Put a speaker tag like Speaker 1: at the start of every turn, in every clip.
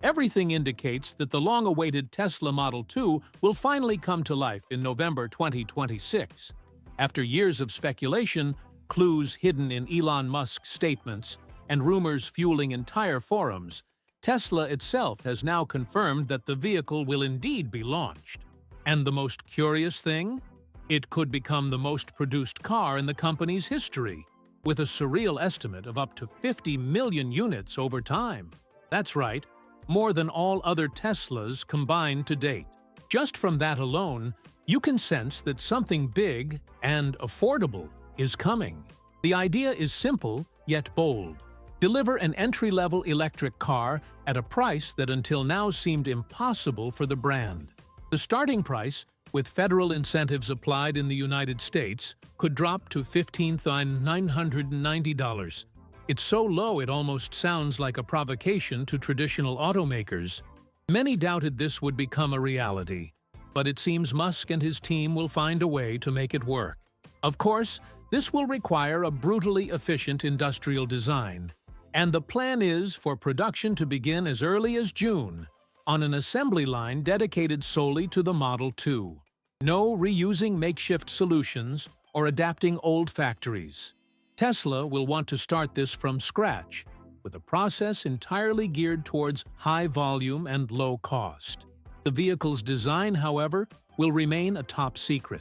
Speaker 1: Everything indicates that the long-awaited Tesla Model 2 will finally come to life in November 2026. After years of speculation, clues hidden in Elon Musk's statements, and rumors fueling entire forums, Tesla itself has now confirmed that the vehicle will indeed be launched. And the most curious thing? It could become the most produced car in the company's history, with a surreal estimate of up to 50 million units over time. That's right, more than all other Teslas combined to date. Just from that alone, you can sense that something big and affordable is coming. The idea is simple, yet bold. Deliver an entry-level electric car at a price that until now seemed impossible for the brand. The starting price, with federal incentives applied in the United States, could drop to $15,990. It's so low it almost sounds like a provocation to traditional automakers. Many doubted this would become a reality, but it seems Musk and his team will find a way to make it work. Of course, this will require a brutally efficient industrial design, and the plan is for production to begin as early as June, on an assembly line dedicated solely to the Model 2. No reusing makeshift solutions or adapting old factories. Tesla will want to start this from scratch, with a process entirely geared towards high volume and low cost. The vehicle's design, however, will remain a top secret.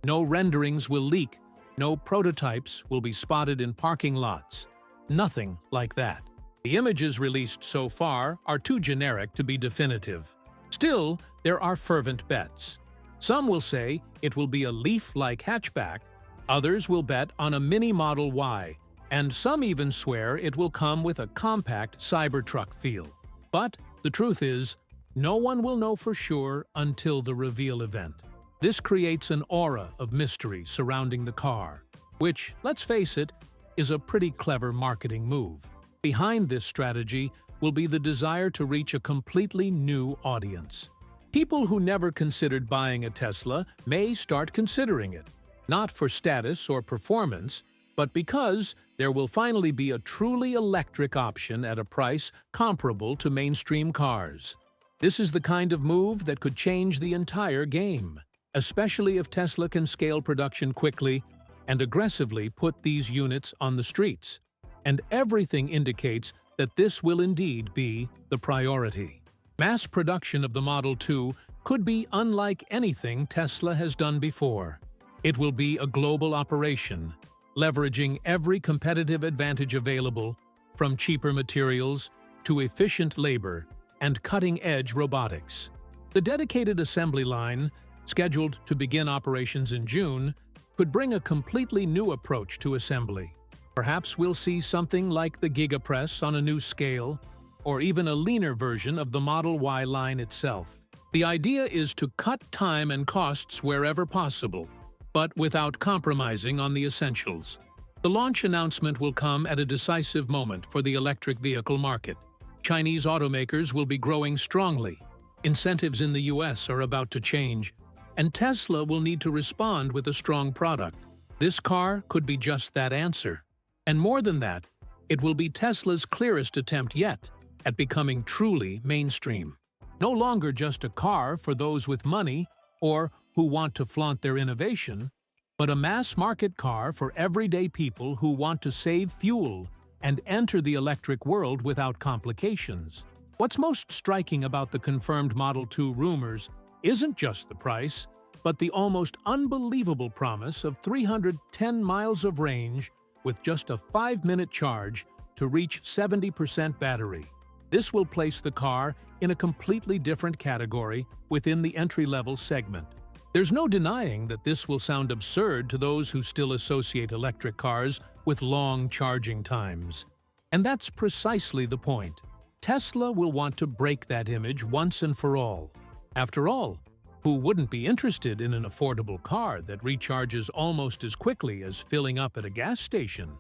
Speaker 1: No renderings will leak, no prototypes will be spotted in parking lots. Nothing like that. The images released so far are too generic to be definitive. Still, there are fervent bets. Some will say it will be a Leaf-like hatchback, others will bet on a mini Model Y, and some even swear it will come with a compact Cybertruck feel. But the truth is, no one will know for sure until the reveal event. This creates an aura of mystery surrounding the car, which, let's face it, is a pretty clever marketing move. Behind this strategy will be the desire to reach a completely new audience. People who never considered buying a Tesla may start considering it, not for status or performance, but because there will finally be a truly electric option at a price comparable to mainstream cars. This is the kind of move that could change the entire game, especially if Tesla can scale production quickly and aggressively put these units on the streets. And everything indicates that this will indeed be the priority. Mass production of the Model 2 could be unlike anything Tesla has done before. It will be a global operation, leveraging every competitive advantage available, from cheaper materials to efficient labor and cutting-edge robotics. The dedicated assembly line, scheduled to begin operations in June, could bring a completely new approach to assembly. Perhaps we'll see something like the Giga Press on a new scale, or even a leaner version of the Model Y line itself. The idea is to cut time and costs wherever possible, but without compromising on the essentials. The launch announcement will come at a decisive moment for the electric vehicle market. Chinese automakers will be growing strongly. Incentives in the US are about to change, and Tesla will need to respond with a strong product. This car could be just that answer. And more than that, it will be Tesla's clearest attempt yet at becoming truly mainstream. No longer just a car for those with money or who want to flaunt their innovation, but a mass-market car for everyday people who want to save fuel and enter the electric world without complications. What's most striking about the confirmed Model 2 rumors isn't just the price, but the almost unbelievable promise of 310 miles of range with just a 5-minute charge to reach 70% battery. This will place the car in a completely different category within the entry-level segment. There's no denying that this will sound absurd to those who still associate electric cars with long charging times. And that's precisely the point. Tesla will want to break that image once and for all. After all, who wouldn't be interested in an affordable car that recharges almost as quickly as filling up at a gas station?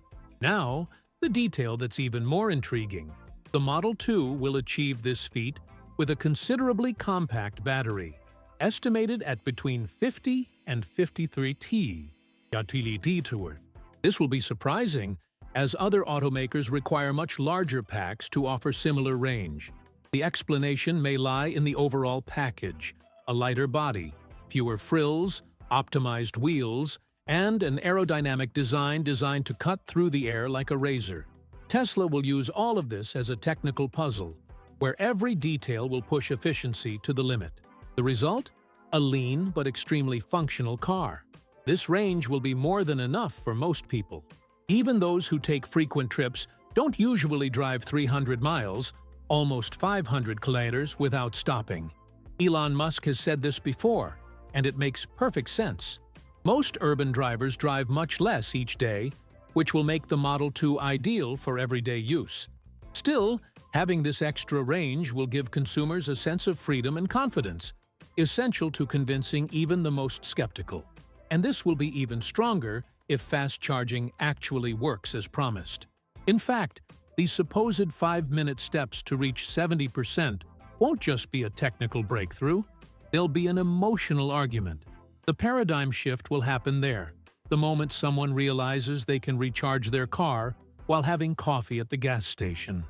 Speaker 1: Now, the detail that's even more intriguing. The Model 2 will achieve this feat with a considerably compact battery, estimated at between 50 and 53 kWh. This will be surprising, as other automakers require much larger packs to offer similar range. The explanation may lie in the overall package: a lighter body, fewer frills, optimized wheels, and an aerodynamic design designed to cut through the air like a razor. Tesla will use all of this as a technical puzzle, where every detail will push efficiency to the limit. The result? A lean but extremely functional car. This range will be more than enough for most people. Even those who take frequent trips don't usually drive 300 miles, almost 500 kilometers, without stopping. Elon Musk has said this before, and it makes perfect sense. Most urban drivers drive much less each day, which will make the Model 2 ideal for everyday use. Still, having this extra range will give consumers a sense of freedom and confidence, essential to convincing even the most skeptical. And this will be even stronger if fast charging actually works as promised. In fact, these supposed 5-minute steps to reach 70% won't just be a technical breakthrough, they'll be an emotional argument. The paradigm shift will happen there, the moment someone realizes they can recharge their car while having coffee at the gas station.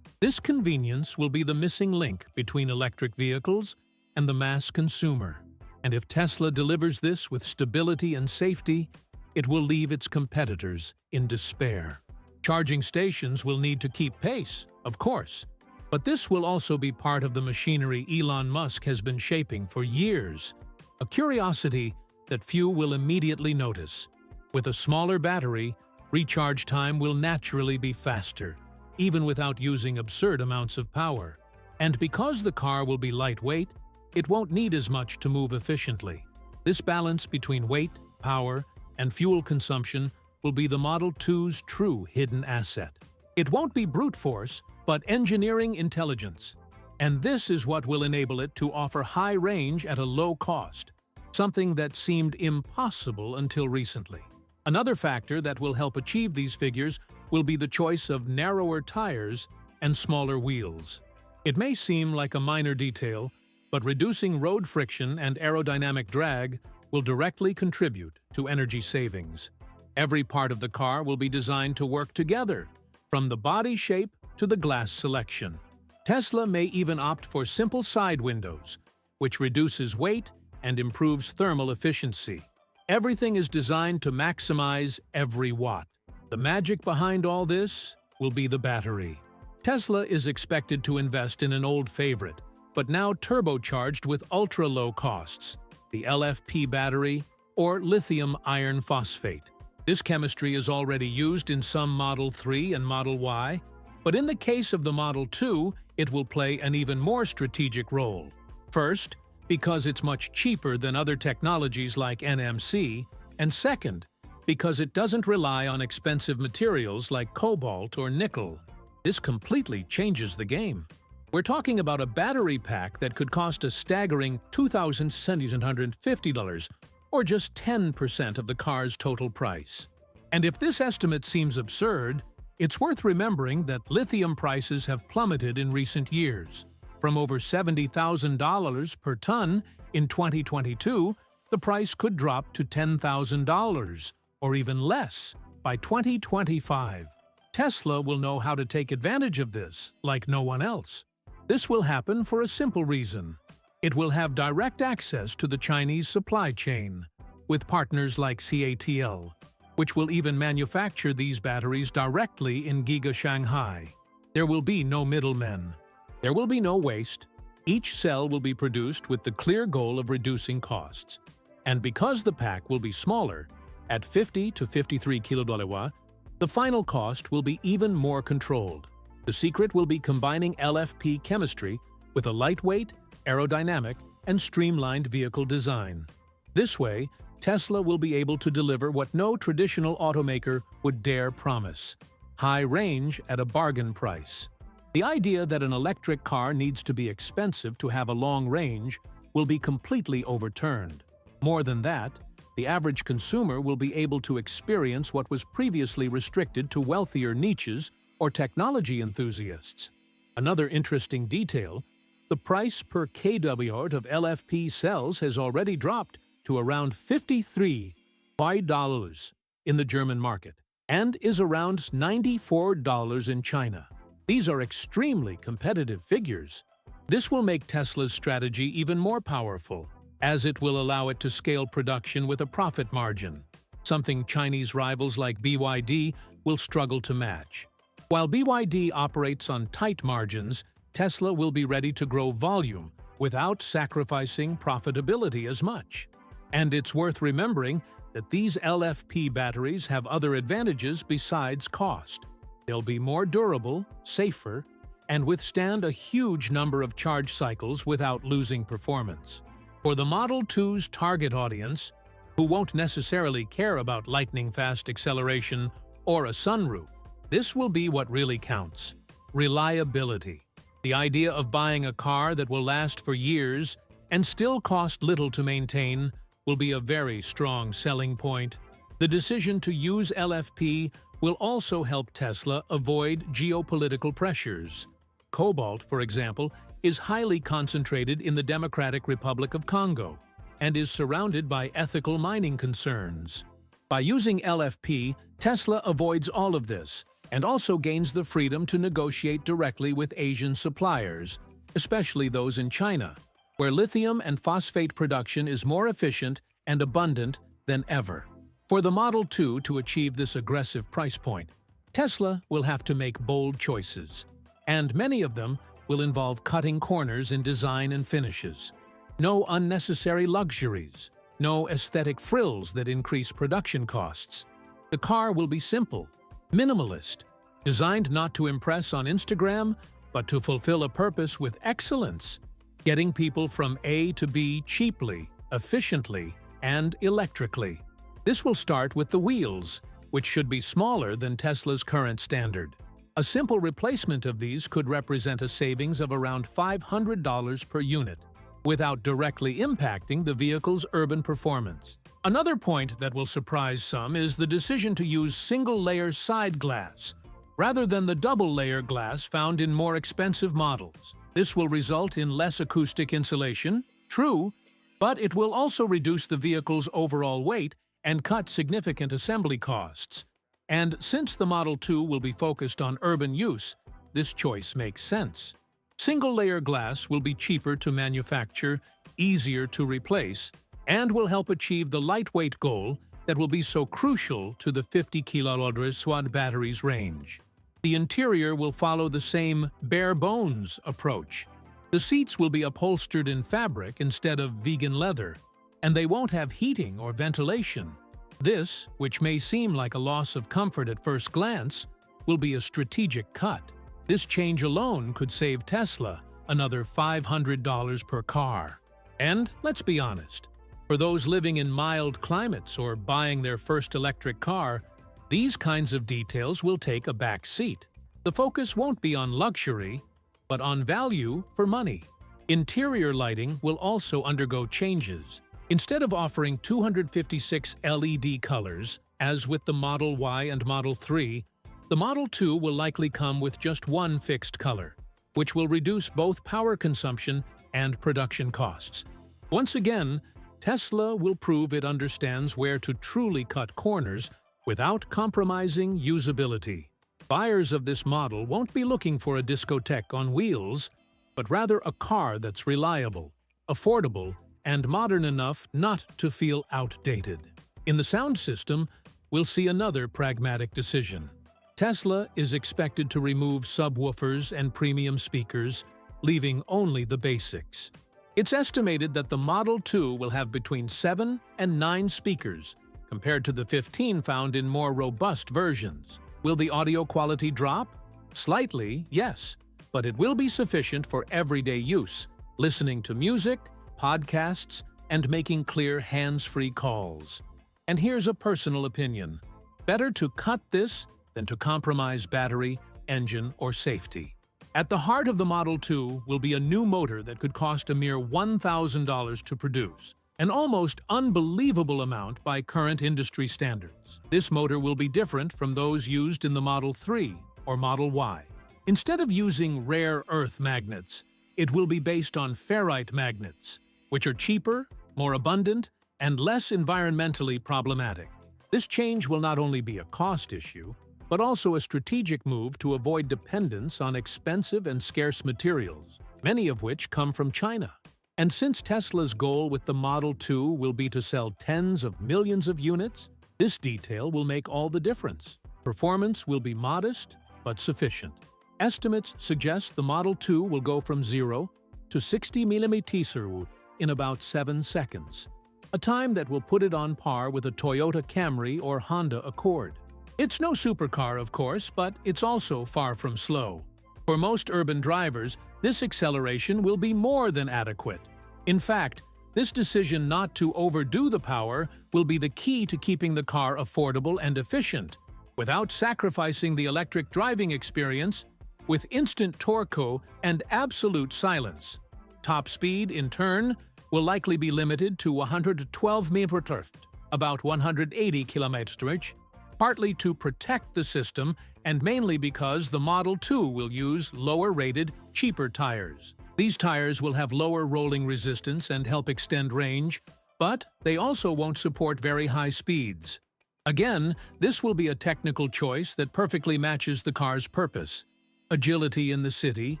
Speaker 1: This convenience will be the missing link between electric vehicles and the mass consumer. And if Tesla delivers this with stability and safety, it will leave its competitors in despair. Charging stations will need to keep pace, of course, but this will also be part of the machinery Elon Musk has been shaping for years, a curiosity that few will immediately notice. With a smaller battery, recharge time will naturally be faster, even without using absurd amounts of power. And because the car will be lightweight, it won't need as much to move efficiently. This balance between weight, power, and fuel consumption will be the Model 2's true hidden asset. It won't be brute force, but engineering intelligence. And this is what will enable it to offer high range at a low cost, something that seemed impossible until recently. Another factor that will help achieve these figures will be the choice of narrower tires and smaller wheels. It may seem like a minor detail, but reducing road friction and aerodynamic drag will directly contribute to energy savings. Every part of the car will be designed to work together, from the body shape to the glass selection. Tesla may even opt for simple side windows, which reduces weight and improves thermal efficiency. Everything is designed to maximize every watt. The magic behind all this will be the battery. Tesla is expected to invest in an old favorite, but now turbocharged with ultra-low costs, the LFP battery, or lithium iron phosphate. This chemistry is already used in some Model 3 and Model Y, but in the case of the Model 2, it will play an even more strategic role. First, because it's much cheaper than other technologies like NMC, and second, because it doesn't rely on expensive materials like cobalt or nickel. This completely changes the game. We're talking about a battery pack that could cost a staggering $2,750, or just 10% of the car's total price. And if this estimate seems absurd, it's worth remembering that lithium prices have plummeted in recent years. From over $70,000 per ton in 2022, the price could drop to $10,000, or even less, by 2025. Tesla will know how to take advantage of this like no one else. This will happen for a simple reason. It will have direct access to the Chinese supply chain, with partners like CATL, which will even manufacture these batteries directly in Giga Shanghai. There will be no middlemen. There will be no waste. Each cell will be produced with the clear goal of reducing costs. And because the pack will be smaller, at 50 to 53 kWh, the final cost will be even more controlled. The secret will be combining LFP chemistry with a lightweight, aerodynamic, and streamlined vehicle design. This way, Tesla will be able to deliver what no traditional automaker would dare promise: high range at a bargain price. The idea that an electric car needs to be expensive to have a long range will be completely overturned. More than that, the average consumer will be able to experience what was previously restricted to wealthier niches or technology enthusiasts. Another interesting detail: the price per kWh of LFP cells has already dropped to around $53 in the German market and is around $94 in China. These are extremely competitive figures. This will make Tesla's strategy even more powerful, as it will allow it to scale production with a profit margin, something Chinese rivals like BYD will struggle to match. While BYD operates on tight margins, Tesla will be ready to grow volume without sacrificing profitability as much. And it's worth remembering that these LFP batteries have other advantages besides cost. They'll be more durable, safer, and withstand a huge number of charge cycles without losing performance. For the Model 2's target audience, who won't necessarily care about lightning-fast acceleration or a sunroof, this will be what really counts: reliability. The idea of buying a car that will last for years and still cost little to maintain will be a very strong selling point. The decision to use LFP will also help Tesla avoid geopolitical pressures. Cobalt, for example, is highly concentrated in the Democratic Republic of Congo and is surrounded by ethical mining concerns. By using LFP, Tesla avoids all of this and also gains the freedom to negotiate directly with Asian suppliers, especially those in China, where lithium and phosphate production is more efficient and abundant than ever. For the Model 2 to achieve this aggressive price point, Tesla will have to make bold choices, and many of them will involve cutting corners in design and finishes. No unnecessary luxuries, no aesthetic frills that increase production costs. The car will be simple, minimalist, designed not to impress on Instagram, but to fulfill a purpose with excellence, getting people from A to B cheaply, efficiently, and electrically. This will start with the wheels, which should be smaller than Tesla's current standard. A simple replacement of these could represent a savings of around $500 per unit, without directly impacting the vehicle's urban performance. Another point that will surprise some is the decision to use single-layer side glass, rather than the double-layer glass found in more expensive models. This will result in less acoustic insulation, true, but it will also reduce the vehicle's overall weight and cut significant assembly costs. And since the Model 2 will be focused on urban use, this choice makes sense. Single-layer glass will be cheaper to manufacture, easier to replace, and will help achieve the lightweight goal that will be so crucial to the 50 kWh battery's range. The interior will follow the same bare-bones approach. The seats will be upholstered in fabric instead of vegan leather, and they won't have heating or ventilation. This, which may seem like a loss of comfort at first glance, will be a strategic cut. This change alone could save Tesla another $500 per car. And let's be honest, for those living in mild climates or buying their first electric car, these kinds of details will take a back seat. The focus won't be on luxury, but on value for money. Interior lighting will also undergo changes. Instead of offering 256 LED colors, as with the Model Y and Model 3, the Model 2 will likely come with just one fixed color, which will reduce both power consumption and production costs. Once again, Tesla will prove it understands where to truly cut corners without compromising usability. Buyers of this model won't be looking for a discotheque on wheels, but rather a car that's reliable, affordable, and modern enough not to feel outdated. In the sound system, we'll see another pragmatic decision. Tesla is expected to remove subwoofers and premium speakers, leaving only the basics. It's estimated that the Model 2 will have between 7 and 9 speakers, compared to the 15 found in more robust versions. Will the audio quality drop? Slightly, yes, but it will be sufficient for everyday use, listening to music, podcasts, and making clear hands-free calls. And here's a personal opinion. Better to cut this than to compromise battery, engine, or safety. At the heart of the Model 2 will be a new motor that could cost a mere $1,000 to produce, an almost unbelievable amount by current industry standards. This motor will be different from those used in the Model 3 or Model Y. Instead of using rare earth magnets, it will be based on ferrite magnets, which are cheaper, more abundant, and less environmentally problematic. This change will not only be a cost issue, but also a strategic move to avoid dependence on expensive and scarce materials. many of which come from China. And since Tesla's goal with the Model 2 will be to sell tens of millions of units, this detail will make all the difference. Performance will be modest, but sufficient. Estimates suggest the Model 2 will go from 0 to 60 mm in about 7 seconds, a time that will put it on par with a Toyota Camry or Honda Accord. It's no supercar, of course, but it's also far from slow. For most urban drivers, this acceleration will be more than adequate. In fact, this decision not to overdo the power will be the key to keeping the car affordable and efficient, without sacrificing the electric driving experience, with instant torque and absolute silence. Top speed, in turn, will likely be limited to 112 mph, about 180 km/h, partly to protect the system and mainly because the Model 2 will use lower-rated, cheaper tires. These tires will have lower rolling resistance and help extend range, but they also won't support very high speeds. Again, this will be a technical choice that perfectly matches the car's purpose: agility in the city,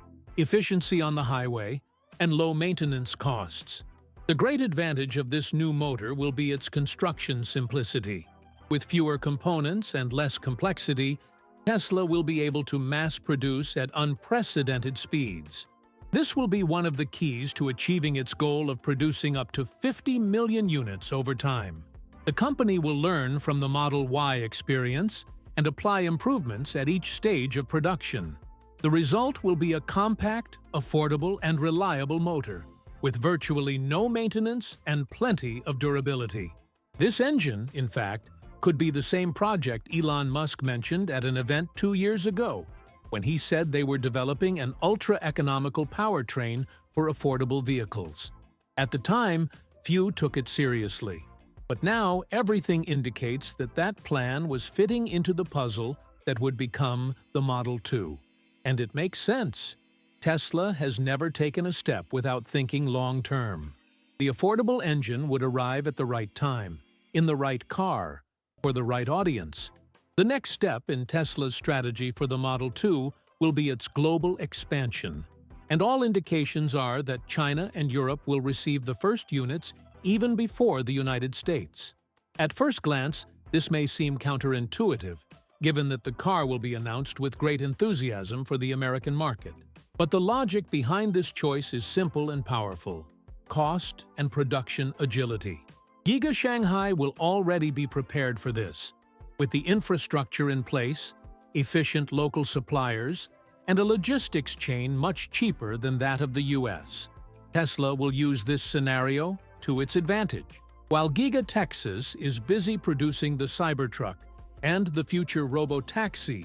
Speaker 1: efficiency on the highway, and low maintenance costs. The great advantage of this new motor will be its construction simplicity. With fewer components and less complexity, Tesla will be able to mass-produce at unprecedented speeds. This will be one of the keys to achieving its goal of producing up to 50 million units over time. The company will learn from the Model Y experience and apply improvements at each stage of production. The result will be a compact, affordable, and reliable motor, with virtually no maintenance and plenty of durability. This engine, in fact, could be the same project Elon Musk mentioned at an event 2 years ago, when he said they were developing an ultra-economical powertrain for affordable vehicles. At the time, few took it seriously. But now everything indicates that that plan was fitting into the puzzle that would become the Model 2. And it makes sense. Tesla has never taken a step without thinking long-term. The affordable engine would arrive at the right time, in the right car, for the right audience. The next step in Tesla's strategy for the Model 2 will be its global expansion. And all indications are that China and Europe will receive the first units even before the United States. At first glance, this may seem counterintuitive, given that the car will be announced with great enthusiasm for the American market. But the logic behind this choice is simple and powerful: cost and production agility. Giga Shanghai will already be prepared for this, with the infrastructure in place, efficient local suppliers, and a logistics chain much cheaper than that of the US. Tesla will use this scenario to its advantage. While Giga Texas is busy producing the Cybertruck and the future robo-taxi,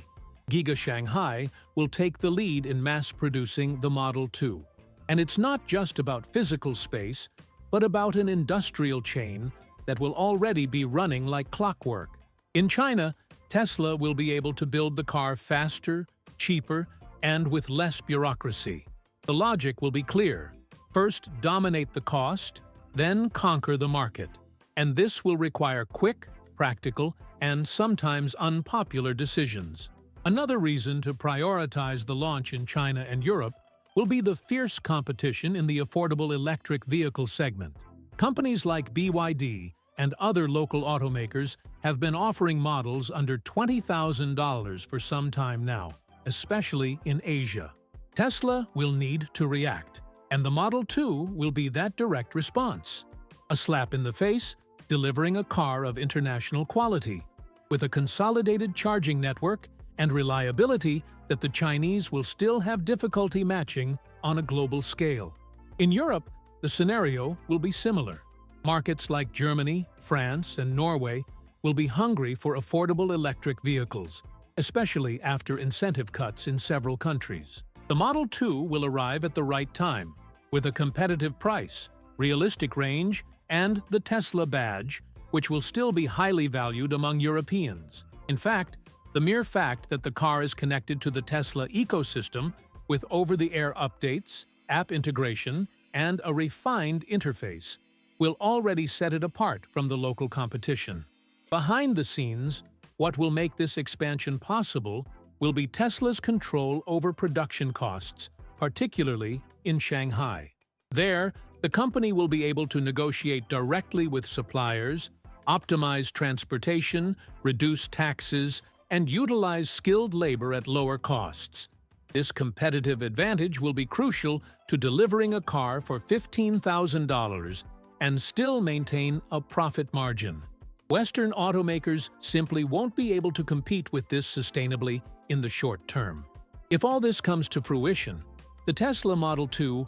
Speaker 1: Giga Shanghai will take the lead in mass-producing the Model 2. And it's not just about physical space, but about an industrial chain that will already be running like clockwork. In China, Tesla will be able to build the car faster, cheaper, and with less bureaucracy. The logic will be clear. First, dominate the cost, then conquer the market. And this will require quick, practical, and sometimes unpopular decisions. Another reason to prioritize the launch in China and Europe will be the fierce competition in the affordable electric vehicle segment. Companies like BYD and other local automakers have been offering models under $20,000 for some time now, especially in Asia. Tesla will need to react, and the Model 2 will be that direct response. A slap in the face, delivering a car of international quality, with a consolidated charging network and reliability that the Chinese will still have difficulty matching on a global scale. In Europe, the scenario will be similar. Markets like Germany, France, and Norway will be hungry for affordable electric vehicles, especially after incentive cuts in several countries. The Model 2 will arrive at the right time, with a competitive price, realistic range, and the Tesla badge, which will still be highly valued among Europeans. In fact, the mere fact that the car is connected to the Tesla ecosystem with over-the-air updates, app integration, and a refined interface will already set it apart from the local competition. Behind the scenes, what will make this expansion possible will be Tesla's control over production costs, particularly in Shanghai. There, the company will be able to negotiate directly with suppliers, optimize transportation, reduce taxes, and utilize skilled labor at lower costs. This competitive advantage will be crucial to delivering a car for $15,000 and still maintain a profit margin. Western automakers simply won't be able to compete with this sustainably in the short term. If all this comes to fruition, the Tesla Model 2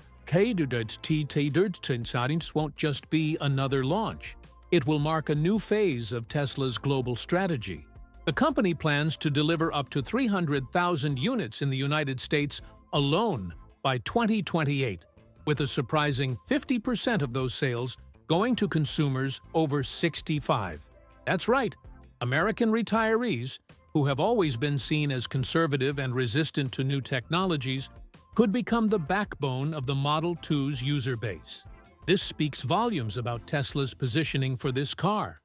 Speaker 1: won't just be another launch. It will mark a new phase of Tesla's global strategy. The company plans to deliver up to 300,000 units in the United States alone by 2028, with a surprising 50% of those sales going to consumers over 65. That's right, American retirees, who have always been seen as conservative and resistant to new technologies, could become the backbone of the Model 2's user base. This speaks volumes about Tesla's positioning for this car.